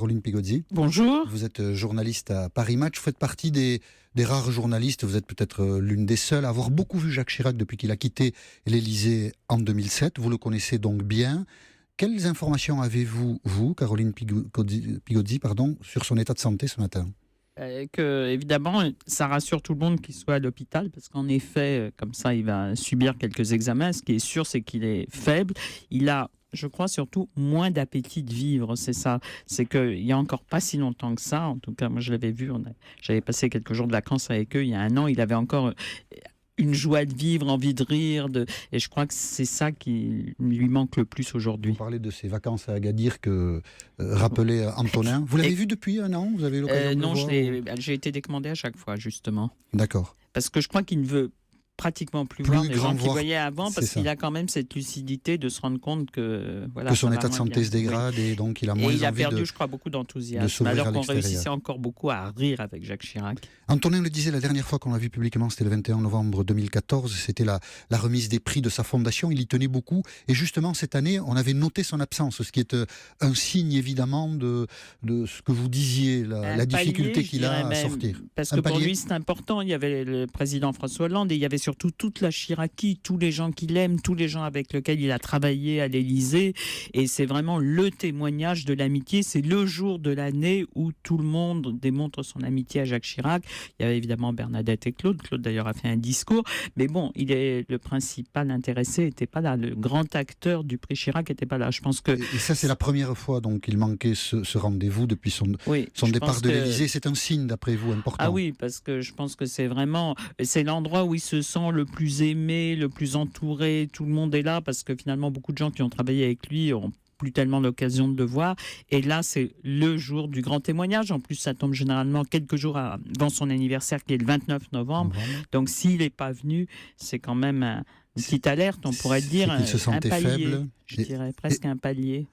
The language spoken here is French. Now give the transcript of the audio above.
Caroline Pigozzi, Bonjour. vous êtes journaliste à Paris Match, vous faites partie des rares journalistes, vous êtes peut-être l'une des seules à avoir beaucoup vu Jacques Chirac depuis qu'il a quitté l'Élysée en 2007, vous le connaissez donc bien. Quelles informations avez-vous, vous, Caroline Pigozzi, sur son état de santé ce matin ? Évidemment, ça rassure tout le monde qu'il soit à l'hôpital, parce qu'en effet, comme ça, il va subir quelques examens. Ce qui est sûr, c'est qu'il est faible. Il a, je crois, surtout moins d'appétit de vivre, c'est ça. C'est qu'il n'y a encore pas si longtemps que ça, en tout cas, moi je l'avais vu, j'avais passé quelques jours de vacances avec eux il y a un an, il avait encore une joie de vivre, envie de rire, et je crois que c'est ça qui lui manque le plus aujourd'hui. Vous parlez de ces vacances à Agadir que rappelait Antonin. Vous l'avez vu depuis un an ? Vous avez eu l'occasion de Non, le voir j'ai été décommandé à chaque fois, justement. D'accord. Parce que je crois qu'il ne veut pratiquement plus voir les gens qu'il voyait avant, parce qu'il ça. a quand même cette lucidité de se rendre compte que que son état de santé se dégrade, et donc il a moins envie de... Et il a perdu, je crois, beaucoup d'enthousiasme, alors qu'on réussissait encore beaucoup à rire avec Jacques Chirac. Antonin le disait la dernière fois qu'on l'a vu publiquement, c'était le 21 novembre 2014, c'était la remise des prix de sa fondation, il y tenait beaucoup, et justement cette année on avait noté son absence, ce qui est un signe évidemment de ce que vous disiez, la difficulté qu'il a à sortir. Parce que pour lui c'est important, il y avait le président François Hollande, et il y avait surtout toute la Chiraquie, tous les gens qu'il aime, tous les gens avec lesquels il a travaillé à l'Élysée, et c'est vraiment le témoignage de l'amitié, c'est le jour de l'année où tout le monde démontre son amitié à Jacques Chirac. Il y avait évidemment Bernadette et Claude d'ailleurs a fait un discours, mais bon, le principal intéressé n'était pas là, le grand acteur du prix Chirac n'était pas là. Je pense que... Et ça c'est la première fois donc il manquait ce rendez-vous depuis son départ de l'Élysée, c'est un signe d'après vous important? Ah oui, parce que je pense que c'est l'endroit où il se sent le plus aimé, le plus entouré, tout le monde est là, parce que finalement beaucoup de gens qui ont travaillé avec lui ont plus tellement l'occasion de le voir, et là c'est le jour du grand témoignage. En plus ça tombe généralement quelques jours avant son anniversaire qui est le 29 novembre, donc s'il n'est pas venu, c'est quand même une petite alerte, on pourrait dire, qu'il se sentait un palier, faible, je dirais presque un palier.